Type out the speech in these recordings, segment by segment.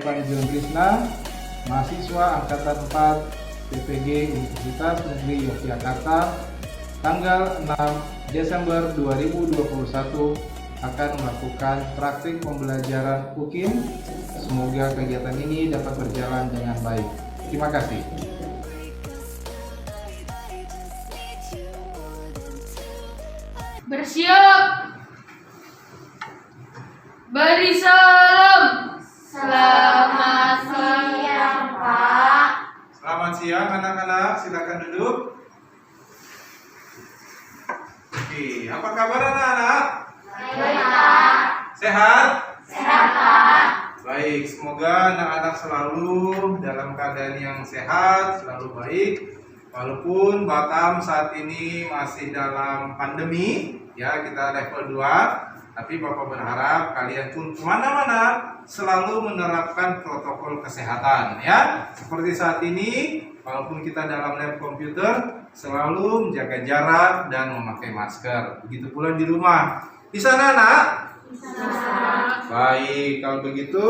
Evangeline Krishna, mahasiswa Angkatan 4 PPG Universitas Negeri Yogyakarta, tanggal 6 Desember 2021 akan melakukan praktik pembelajaran UKIM. Semoga kegiatan ini dapat berjalan dengan baik. Terima kasih. Bersiap. Beri salam. Selamat siang, Pak. Selamat siang anak-anak, silakan duduk. Oke, apa kabar anak-anak? Baik, Pak. Sehat? Sehat, Pak. Baik, semoga anak-anak selalu dalam keadaan yang sehat, selalu baik. Walaupun Batam saat ini masih dalam pandemi, ya kita level 2, tapi Bapak berharap kalian pun kemana-mana selalu menerapkan protokol kesehatan, ya. Seperti saat ini, walaupun kita dalam lab komputer, selalu menjaga jarak dan memakai masker. Begitu pula di rumah. Di sana, Nak? Bisa. Baik, kalau begitu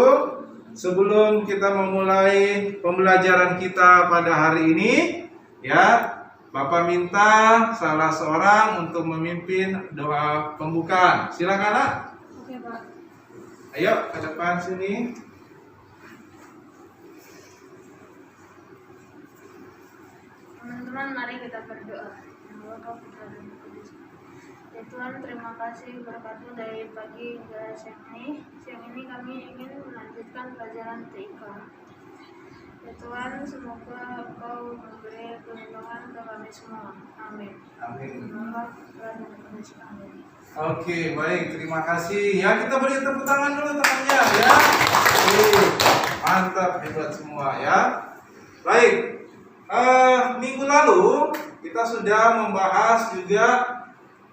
sebelum kita memulai pembelajaran kita pada hari ini, ya, Bapak minta salah seorang untuk memimpin doa pembukaan. Silakan, Nak. Oke, Pak. Ayo ke depan sini. Teman-teman, mari kita berdoa. Ya Tuhan, terima kasih berkat-Mu dari pagi hingga siang ini. Siang ini kami ingin melanjutkan pelajaran TIK. Ya Tuhan, semoga Engkau memberi perlindungan ke kami semua. Amin. Amin. Semoga Tuhan menerus kami. Oke, baik, terima kasih. Ya, kita beri tepuk tangan dulu temannya, ya. Mantap, hebat semua, ya. Baik, minggu lalu kita sudah membahas juga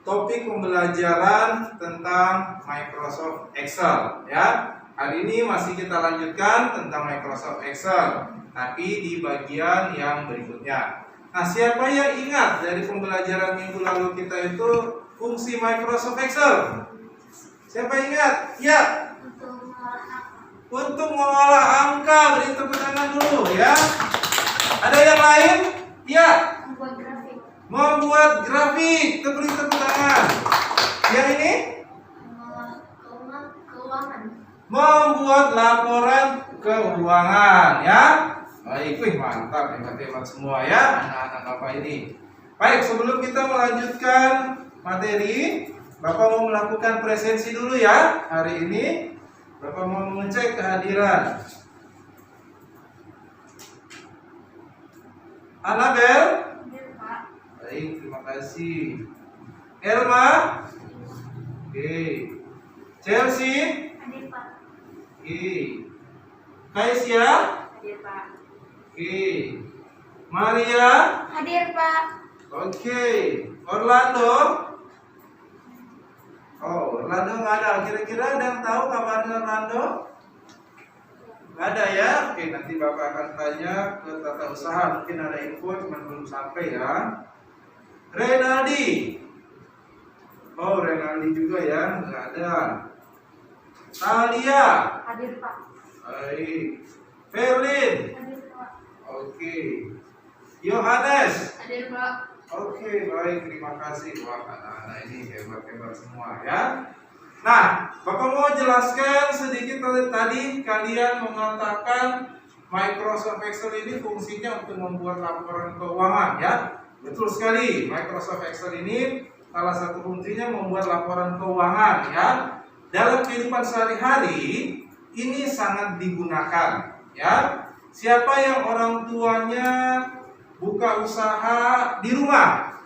topik pembelajaran tentang Microsoft Excel, ya. Hari ini masih kita lanjutkan tentang Microsoft Excel, tapi di bagian yang berikutnya. Nah, siapa yang ingat dari pembelajaran minggu lalu kita itu fungsi Microsoft Excel? Siapa ingat? Ya. Untuk mengolah angka, beri tepuk tangan dulu, ya. Ada yang lain? Ya. Membuat grafik. Membuat grafik, beri tepuk tangan. Yang ini? Keuangan. Membuat laporan keuangan, ya. Baik, wih, mantap, hebat-hebat semua, ya, anak-anak Bapak ini. Baik, sebelum kita melanjutkan materi, Bapak mau melakukan presensi dulu, ya. Hari ini Bapak mau mengecek kehadiran Anabel. Hadir, Pak. Baik, terima kasih. Elma. Oke. Chelsea. Hadir, Pak. Oke. Kaisya. Hadir, Pak. Oke. Maria. Hadir, Pak. Oke. Orlando. Oh, Orlando nggak ada. Kira-kira ada yang tahu kabarnya Orlando? Nggak ada, ya. Oke, nanti Bapak akan tanya ke tata usaha. Mungkin ada info, cuma belum sampai, ya. Renaldi. Oh, Renaldi juga, ya. Nggak ada. Talia. Hadir, Pak. Baik. Berlin. Hadir, Pak. Oke. Yohanes. Hadir, Pak. Oke, baik, terima kasih. Wah, anak-anak ini hebat-hebat semua, ya. Nah, Bapak mau jelaskan sedikit tadi kalian mengatakan Microsoft Excel ini fungsinya untuk membuat laporan keuangan, ya. Betul sekali, Microsoft Excel ini salah satu fungsinya membuat laporan keuangan, ya. Dalam kehidupan sehari-hari ini sangat digunakan, ya. Siapa yang orang tuanya buka usaha di rumah?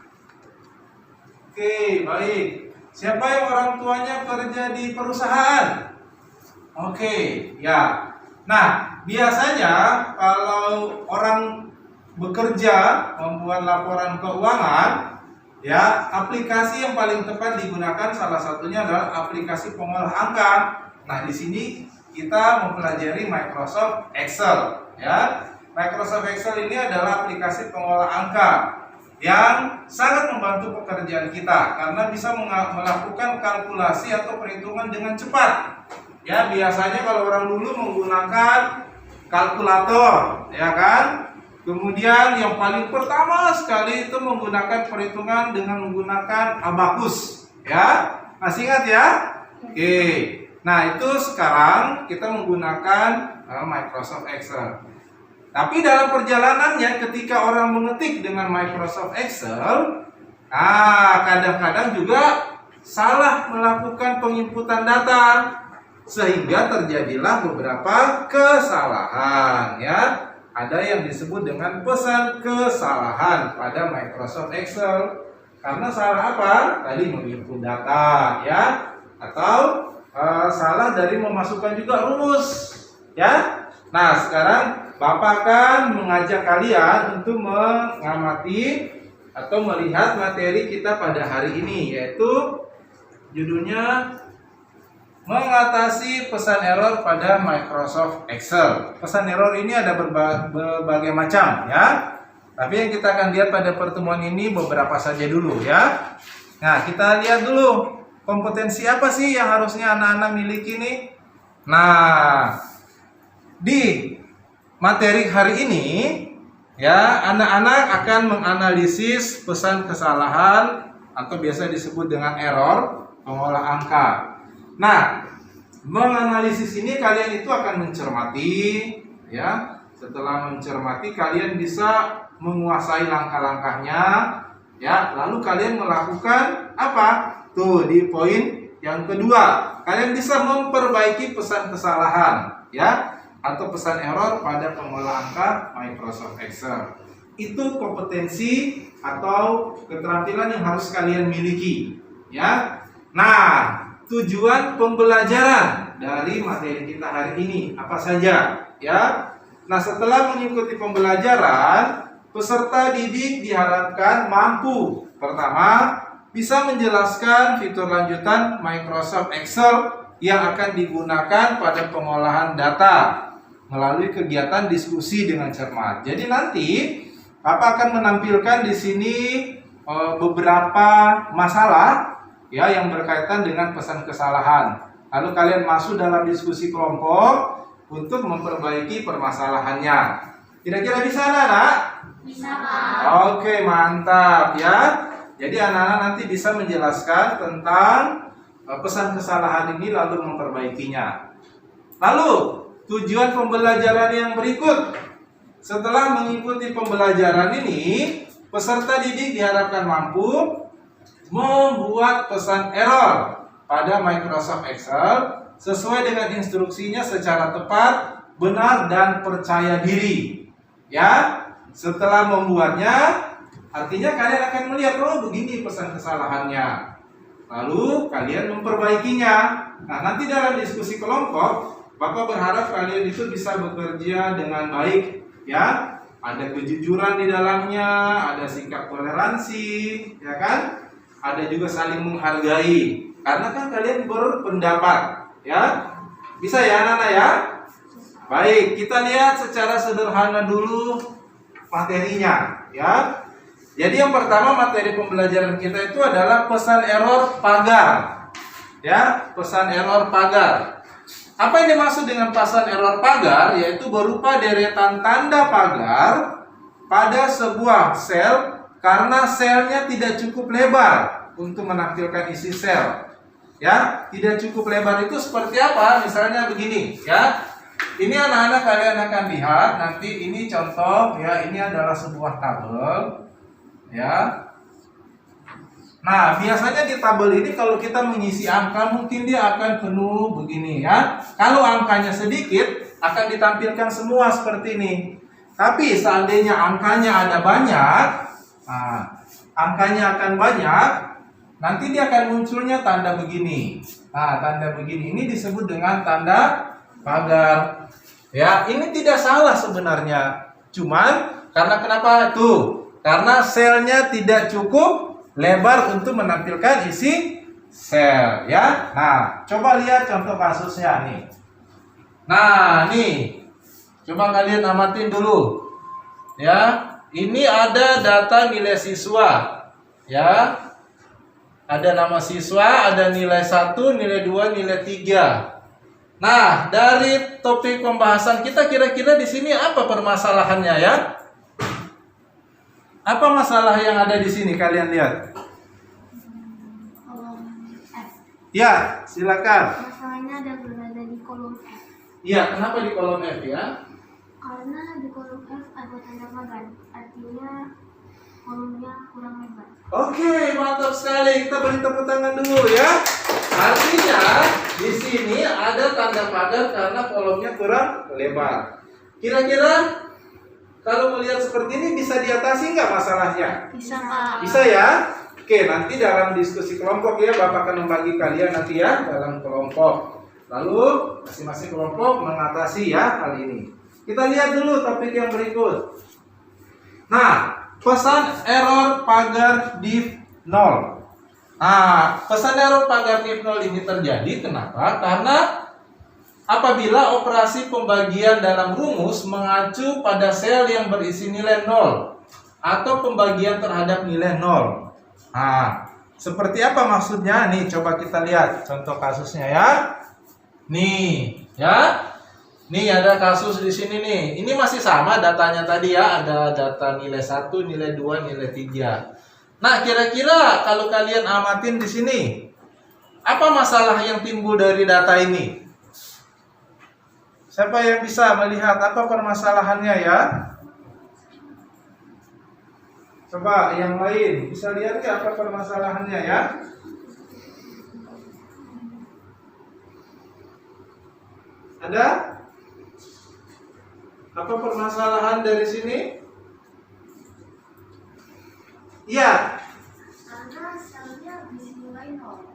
Oke, baik. Siapa yang orang tuanya kerja di perusahaan? Oke, ya. Nah, biasanya kalau orang bekerja membuat laporan keuangan, ya, aplikasi yang paling tepat digunakan salah satunya adalah aplikasi pengolah angka. Nah, di sini kita mempelajari Microsoft Excel, ya. Microsoft Excel ini adalah aplikasi pengolah angka yang sangat membantu pekerjaan kita karena bisa melakukan kalkulasi atau perhitungan dengan cepat. Ya, biasanya kalau orang dulu menggunakan kalkulator, ya kan? Kemudian yang paling pertama sekali itu menggunakan perhitungan dengan menggunakan abakus, ya. Masih ingat ya? Oke. Nah, itu sekarang kita menggunakan Microsoft Excel. Tapi dalam perjalanannya ketika orang mengetik dengan Microsoft Excel, kadang-kadang juga salah melakukan penginputan data sehingga terjadilah beberapa kesalahan, ya. Ada yang disebut dengan pesan kesalahan pada Microsoft Excel. Karena salah apa? Tadi menginput data, ya. Atau salah dari memasukkan juga rumus, ya. Nah, sekarang Bapak akan mengajak kalian untuk mengamati atau melihat materi kita pada hari ini, yaitu judulnya mengatasi pesan error pada Microsoft Excel. Pesan error ini ada berbagai macam, ya. Tapi yang kita akan lihat pada pertemuan ini beberapa saja dulu, ya. Nah, kita lihat dulu kompetensi apa sih yang harusnya anak-anak miliki nih. Nah, di materi hari ini, ya, anak-anak akan menganalisis pesan kesalahan atau biasa disebut dengan error pengolah angka. Nah, menganalisis ini kalian itu akan mencermati, ya. Setelah mencermati, kalian bisa menguasai langkah-langkahnya, ya. Lalu kalian melakukan apa? Tuh di poin yang kedua, kalian bisa memperbaiki pesan kesalahan, ya, atau pesan error pada pengolah angka Microsoft Excel. Itu kompetensi atau keterampilan yang harus kalian miliki, ya. Nah, tujuan pembelajaran dari materi kita hari ini apa saja, ya? Nah, setelah mengikuti pembelajaran, peserta didik diharapkan mampu pertama bisa menjelaskan fitur lanjutan Microsoft Excel yang akan digunakan pada pengolahan data melalui kegiatan diskusi dengan cermat. Jadi nanti Bapak akan menampilkan di sini beberapa masalah, ya, yang berkaitan dengan pesan kesalahan. Lalu kalian masuk dalam diskusi kelompok untuk memperbaiki permasalahannya. Kira-kira bisa, anak-anak? Bisa, Pak. Oke, mantap, ya. Jadi anak-anak nanti bisa menjelaskan tentang pesan kesalahan ini lalu memperbaikinya. Lalu tujuan pembelajaran yang berikut. Setelah mengikuti pembelajaran ini, peserta didik diharapkan mampu membuat pesan error pada Microsoft Excel sesuai dengan instruksinya secara tepat, benar, dan percaya diri. Ya, setelah membuatnya, artinya kalian akan melihat, oh begini pesan kesalahannya. Lalu kalian memperbaikinya. Nah, nanti dalam diskusi kelompok, Bapak berharap kalian itu bisa bekerja dengan baik, ya. Ada kejujuran di dalamnya, ada sikap toleransi, ya kan? Ada juga saling menghargai. Karena kan kalian berpendapat, ya. Bisa ya, anak-anak, ya? Baik, kita lihat secara sederhana dulu materinya, ya. Jadi yang pertama materi pembelajaran kita itu adalah pesan error pagar. Ya, pesan error pagar. Apa yang dimaksud dengan pesan error pagar? Yaitu berupa deretan tanda pagar pada sebuah sel karena selnya tidak cukup lebar untuk menampilkan isi sel. Ya, tidak cukup lebar itu seperti apa? Misalnya begini, ya. Ini anak-anak kalian akan lihat nanti ini contoh, ya. Ini adalah sebuah tabel, ya. Nah, biasanya di tabel ini kalau kita mengisi angka mungkin dia akan penuh begini, ya. Kalau angkanya sedikit akan ditampilkan semua seperti ini. Tapi seandainya angkanya ada banyak, nah, angkanya akan banyak, nanti dia akan munculnya tanda begini. Nah, tanda begini ini disebut dengan tanda pagar. Ya, ini tidak salah sebenarnya. Cuman karena kenapa itu? Karena selnya tidak cukup lebar untuk menampilkan isi sel, ya. Nah, coba lihat contoh kasusnya nih. Nah, nih. Coba kalian amatin dulu. Ya, ini ada data nilai siswa. Ya. Ada nama siswa, ada nilai 1, nilai 2, nilai 3. Nah, dari topik pembahasan kita kira-kira di sini apa permasalahannya ya? Apa masalah yang ada di sini kalian lihat? Kolom F. Ya, silakan. Masalahnya berada di kolom F. Iya, kenapa di kolom F ya? Karena di kolom F ada tanda pagar, artinya kolomnya kurang lebar. Oke, mantap sekali. Kita beri tepuk tangan dulu ya. Artinya di sini ada tanda pagar karena kolomnya kurang lebar. Kira-kira kalau melihat seperti ini bisa diatasi nggak masalahnya? Bisa, Pak. Bisa ya? Oke, nanti dalam diskusi kelompok ya, Bapak akan membagi kalian nanti ya dalam kelompok. Lalu masing-masing kelompok mengatasi ya hal ini. Kita lihat dulu topik yang berikut. Nah, pesan error pagar div 0. Nah, pesan error pagar div 0 ini terjadi kenapa? Karena apabila operasi pembagian dalam rumus mengacu pada sel yang berisi nilai 0 atau pembagian terhadap nilai 0. Nah, seperti apa maksudnya? Nih, coba kita lihat contoh kasusnya ya. Nih, ya. Nih ada kasus di sini nih. Ini masih sama datanya tadi ya. Ada data nilai 1, nilai 2, nilai 3. Nah, kira-kira kalau kalian amatin di sini, apa masalah yang timbul dari data ini? Siapa yang bisa melihat apa permasalahannya ya? Coba yang lain bisa lihat nggak apa permasalahannya ya? Ada? Apa permasalahan dari sini? Iya. Karena selnya bisa nilai 0.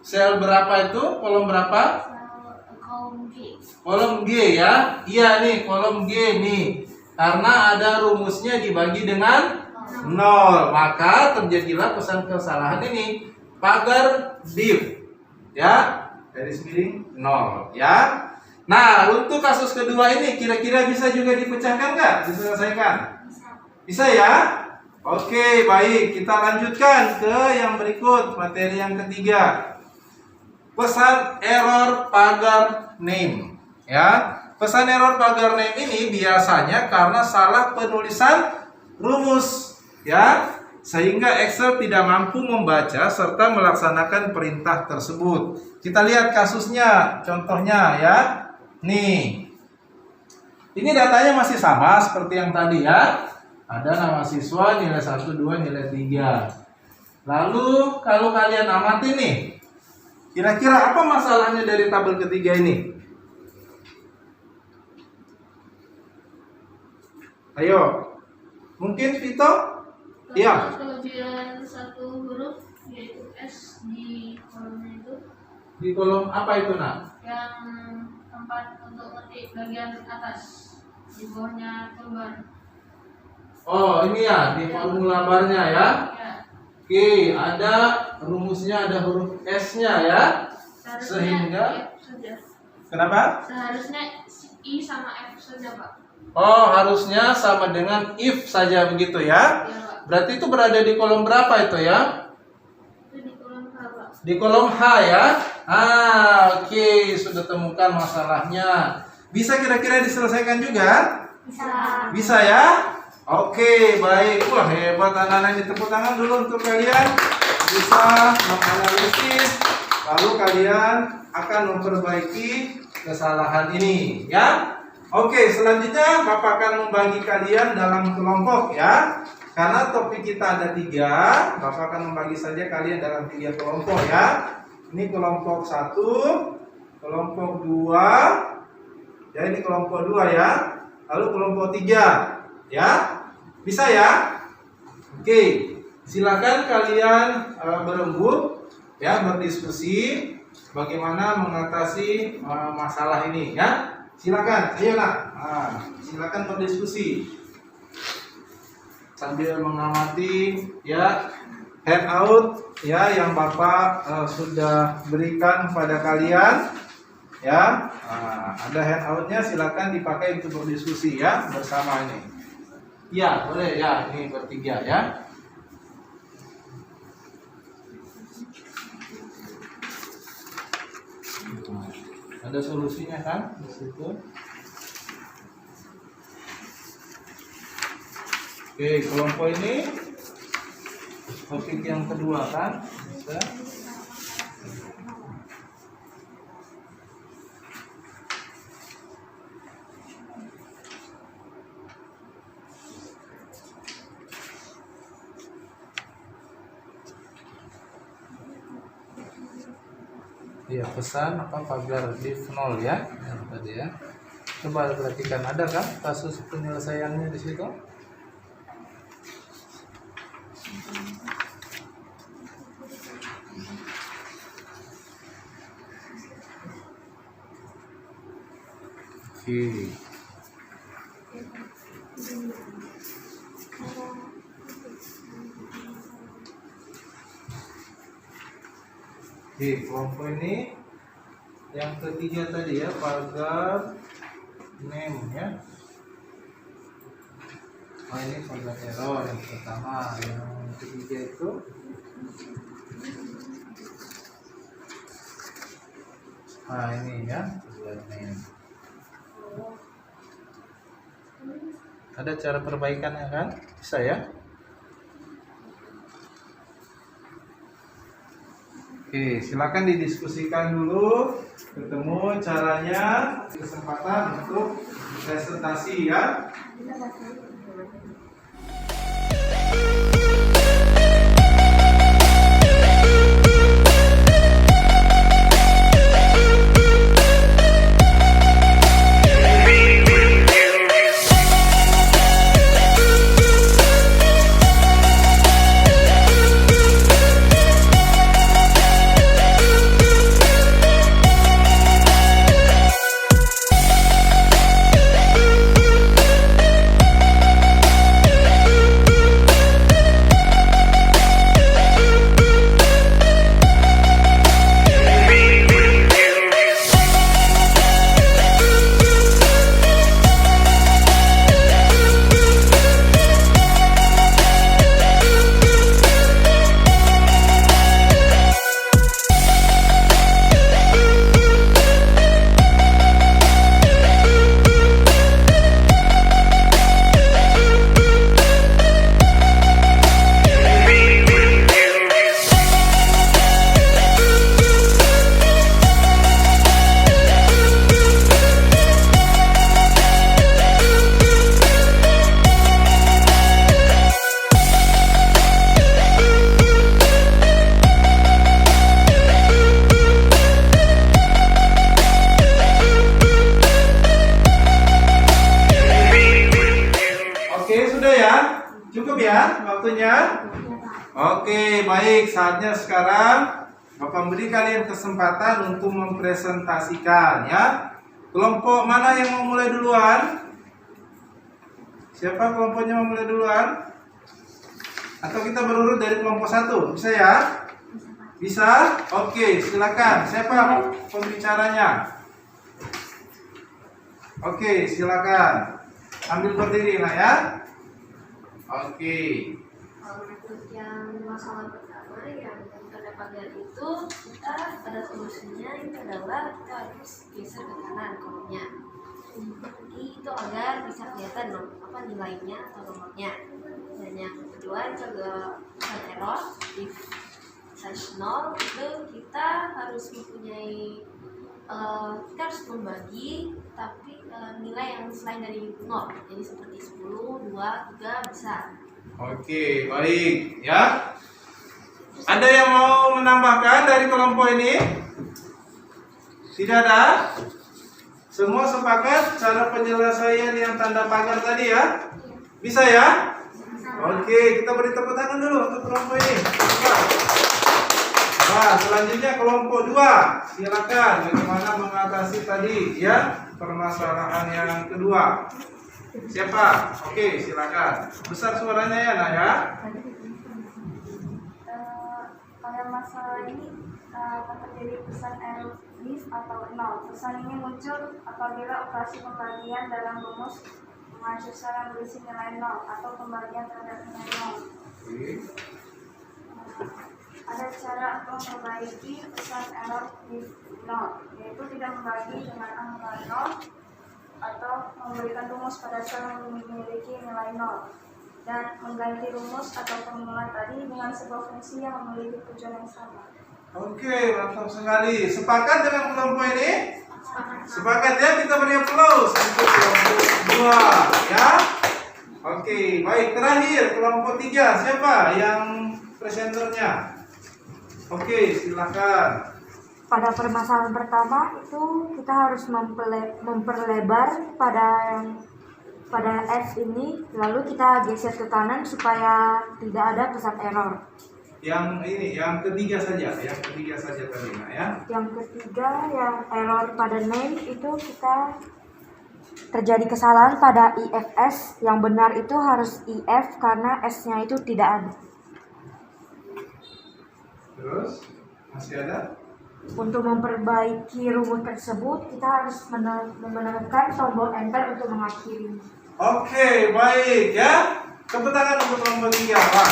Sel berapa itu? Kolom berapa? Kolom G. Kolom G ya. Iya nih, kolom G nih. Karena ada rumusnya dibagi dengan 0, maka terjadilah pesan kesalahan ini. Pagar div ya, garis miring 0 ya. Nah, untuk kasus kedua ini kira-kira bisa juga dipecahkan nggak? Diselesaikan? Bisa ya? Oke, baik. Kita lanjutkan ke yang berikut, materi yang ketiga. Pesan error pagar name. Ya, pesan error pagar name ini biasanya karena salah penulisan rumus, ya, sehingga Excel tidak mampu membaca serta melaksanakan perintah tersebut. Kita lihat kasusnya, contohnya ya. Nih, ini datanya masih sama seperti yang tadi ya. Ada nama siswa, nilai 1, 2, nilai 3. Lalu kalau kalian amati nih, kira-kira apa masalahnya dari tabel ketiga ini? Ayo, mungkin Vito? Iya. Kelebihan satu huruf yaitu S di kolomnya itu, Di kolom apa itu nak? yang tempat untuk ngetik bagian atas, di bawahnya toolbar. Oh, ini ya di formula barnya ya. Ya, Oke, ada rumusnya, ada huruf S-nya ya. Sehingga F saja. kenapa? Seharusnya I sama F saja, Pak. Oh, harusnya sama dengan if saja begitu ya. Ya, Pak. Berarti itu berada di kolom berapa itu ya? Itu di kolom H, Pak. Di kolom H ya. Oke, sudah temukan masalahnya. Bisa kira-kira diselesaikan juga? Bisa. Bisa ya? Oke, baik. Wah, hebat anak-anak ini. Tepuk tangan dulu untuk kalian bisa menganalisis, lalu kalian akan memperbaiki kesalahan ini ya. Oke, selanjutnya Bapak akan membagi kalian dalam kelompok ya. Karena topik kita ada 3, Bapak akan membagi saja kalian dalam 3 kelompok ya. Ini kelompok 1, kelompok 2, ya ini kelompok 2 ya. Lalu kelompok 3 ya. Bisa ya? Oke, silakan kalian berembuk ya, berdiskusi bagaimana mengatasi masalah ini ya. Silakan, ayo nak. Silakan berdiskusi sambil mengamati ya handout ya yang Bapak sudah berikan kepada kalian ya. Ada handoutnya, silakan dipakai untuk berdiskusi ya bersama ini. Ya, boleh ya, ini bertiga ya. Ada solusinya kan di situ. Oke, kelompok ini topik yang kedua kan? Bisa. Iya, pesan apa pagar div 0 ya, yang tadi ya. Coba perhatikan, ada kan kasus penyelesaiannya di situ? Oke. Oke, kelompok ini yang ketiga tadi ya, pagar name ya. Oh, ini pagar error yang pertama, yang ketiga itu ini ya, pagar name. Ada cara perbaikannya kan? Bisa ya? Oke, silakan didiskusikan dulu, ketemu caranya, kesempatan untuk presentasi ya. Cukup ya waktunya? Oke, baik. Saatnya sekarang Bapak beri kalian kesempatan untuk mempresentasikan ya. Kelompok mana yang mau mulai duluan? Siapa kelompoknya mau mulai duluan? Atau kita berurut dari kelompok 1? Bisa ya? Bisa? Oke, silakan. Siapa pembicaranya? Oke, silakan. Ambil berdiri lah ya. Oke. Untuk yang masalah pertama yang pada pagar itu kita pada solusinya itu adalah kita harus geser ke kanan kolomnya. Jadi itu agar bisa kelihatan apa nilainya atau nomornya. Dan yang kedua jaga error di size 0 itu kita harus mempunyai kita harus membagi tapi nilai yang selain dari 0, jadi seperti 10, 2, 3 bisa. Oke, baik ya. Ada yang mau menambahkan dari kelompok ini? Tidak ada? Semua sepakat cara penyelesaian yang tanda pagar tadi ya? Bisa ya? Oke, kita beri tepuk tangan dulu untuk kelompok ini. Nah, selanjutnya kelompok 2. Silakan bagaimana mengatasi tadi ya permasalahan yang kedua. Siapa? Oke, silakan. Besar suaranya ya, Nak ya. Pada masalah ini akan terjadi pesan error div atau 0. Pesan ini muncul apabila operasi pembagian dalam rumus mengacu secara berisi nilai 0 atau pembagian terhadap nilai 0. Ada cara memperbaiki pesan error with not, yaitu tidak membagi dengan angka 0 atau memberikan rumus pada sel yang memiliki nilai 0 dan mengganti rumus atau formula tadi dengan sebuah fungsi yang memiliki tujuan yang sama. Oke, mantap sekali. Sepakat dengan kelompok ini? Sepakat ya, kita beri aplaus untuk kelompok 2 ya. Oke, baik, terakhir kelompok 3. Siapa yang presenternya? Oke, silakan. Pada permasalahan pertama itu kita harus memperlebar pada F ini, lalu kita geser ke kanan supaya tidak ada pesan error. Yang ketiga saja tadi, Nak, ya. Yang ketiga, yang error pada name itu kita terjadi kesalahan pada IFS. Yang benar itu harus IF karena S-nya itu tidak ada. Terus masih ada? Untuk memperbaiki rumus tersebut, kita harus menekan tombol enter untuk mengakhiri. Oke, baik ya. Tepuk tangan untuk kelompok 3, Pak.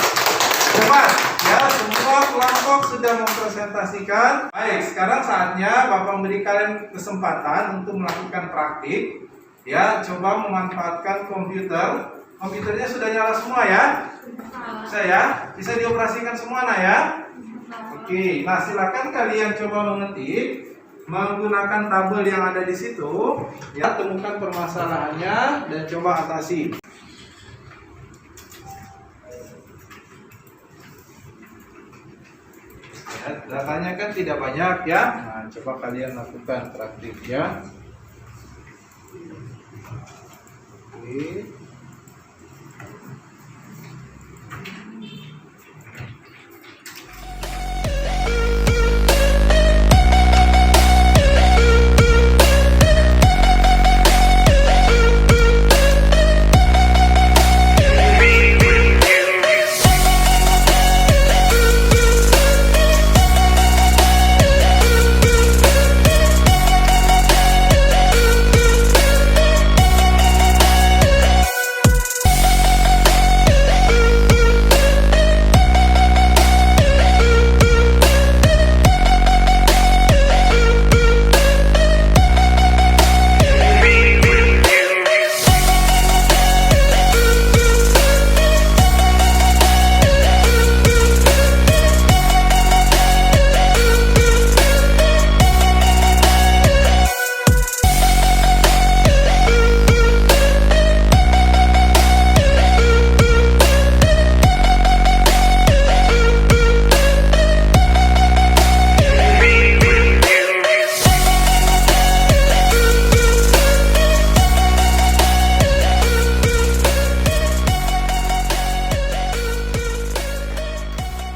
Cepat ya, semua kelompok sudah mempresentasikan. Baik, sekarang saatnya Bapak memberi kalian kesempatan untuk melakukan praktik. Ya, coba memanfaatkan komputer. Komputernya sudah nyala semua ya? Bisa ya? Bisa dioperasikan semua, Nah ya? Oke, nah silakan kalian coba mengetik menggunakan tabel yang ada di situ. Ya, temukan permasalahannya dan coba atasi. Ya, datanya kan tidak banyak ya. Nah, coba kalian lakukan praktik ya. Oke.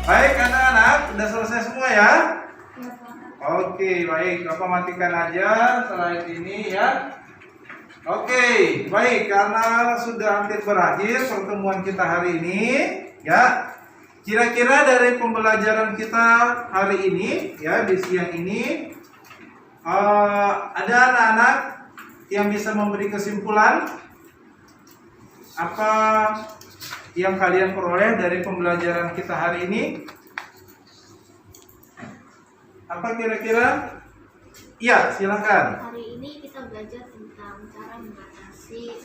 Baik anak-anak, sudah selesai semua ya? Oke, baik, Bapak matikan aja slide ini ya. Oke, baik, karena sudah hampir berakhir pertemuan kita hari ini ya. Kira-kira dari pembelajaran kita hari ini ya, di siang ini ada anak-anak yang bisa memberi kesimpulan apa yang kalian peroleh dari pembelajaran kita hari ini? Apa kira-kira? Iya, silakan. Hari ini kita belajar tentang cara mengatasi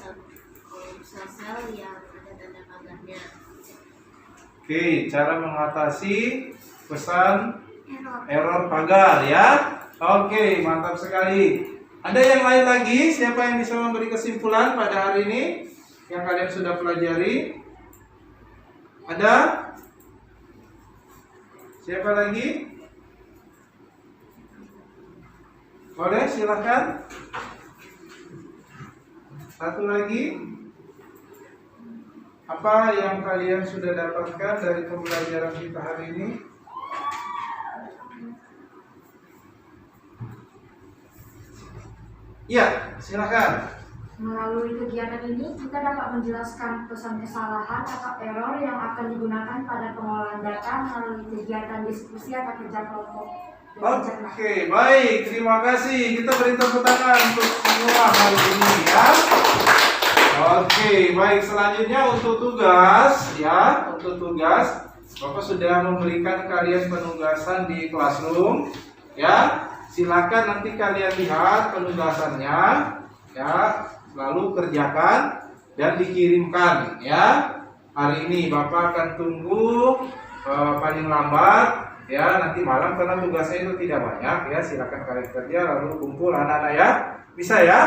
sel-sel yang ada tanda pagarnya. Oke, cara mengatasi pesan error pagar ya. Oke, mantap sekali. Ada yang lain lagi? Siapa yang bisa memberi kesimpulan pada hari ini yang kalian sudah pelajari? Ada? Siapa lagi? Boleh, silakan. Satu lagi. Apa yang kalian sudah dapatkan dari pembelajaran kita hari ini? Iya, silakan. Melalui kegiatan ini, kita dapat menjelaskan pesan kesalahan atau error yang akan digunakan pada pengolahan data melalui kegiatan diskusi atau kerja kelompok. Oke, baik. Terima kasih. Kita beri tepuk tangan untuk semua hari ini ya. Oke, baik. Selanjutnya untuk tugas ya. Untuk tugas, Bapak sudah memberikan kalian penugasan di classroom, ya. Silakan nanti kalian lihat penugasannya, ya. Lalu kerjakan dan dikirimkan, ya. Hari ini Bapak akan tunggu paling lambat, ya. Nanti malam karena tugasnya itu tidak banyak, ya. Silakan kalian kerja lalu kumpul anak-anak, ya. Bisa ya?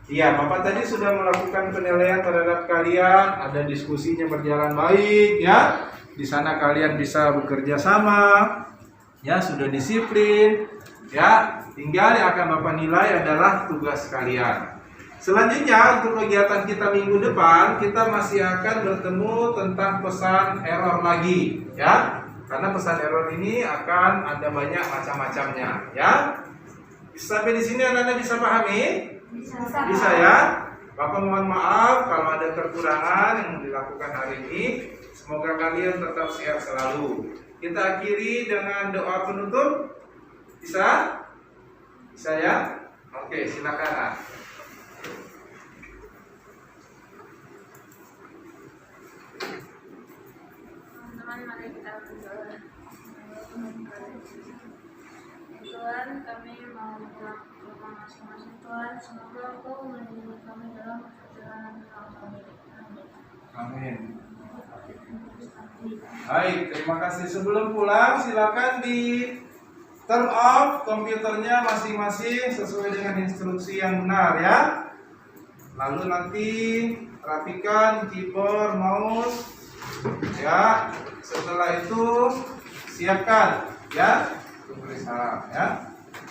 Iya, Bapak tadi sudah melakukan penilaian terhadap kalian, ada diskusinya berjalan baik, ya. Di sana kalian bisa bekerja sama, ya, sudah disiplin, ya. Tinggal yang akan Bapak nilai adalah tugas kalian. Selanjutnya untuk kegiatan kita minggu depan, kita masih akan bertemu tentang pesan error lagi, ya. Karena pesan error ini akan ada banyak macam-macamnya, ya. Sampai di sini anak-anak bisa pahami? Bisa ya. Bapak mohon maaf kalau ada kekurangan yang dilakukan hari ini. Semoga kalian tetap sehat selalu. Kita akhiri dengan doa penutup. Bisa? Bisa ya? Oke, silakan. Teman-teman, mari kita berdoa. Tuhan, kami mau pulang ke rumah masing-masing. Tuhan, semoga Engkau melindungi kami dalam perjalanan kami. Amin. Baik, terima kasih. Sebelum pulang, silakan di turn off komputernya masing-masing sesuai dengan instruksi yang benar, ya. Lalu nanti rapikan keyboard, mouse, ya. Setelah itu siapkan, ya, untuk beri salam, ya.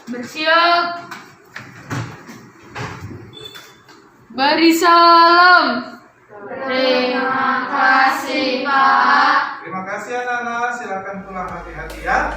Bersiap. Beri salam. Terima kasih, Pak. Terima kasih anak-anak. Silakan pulang hati-hati, ya.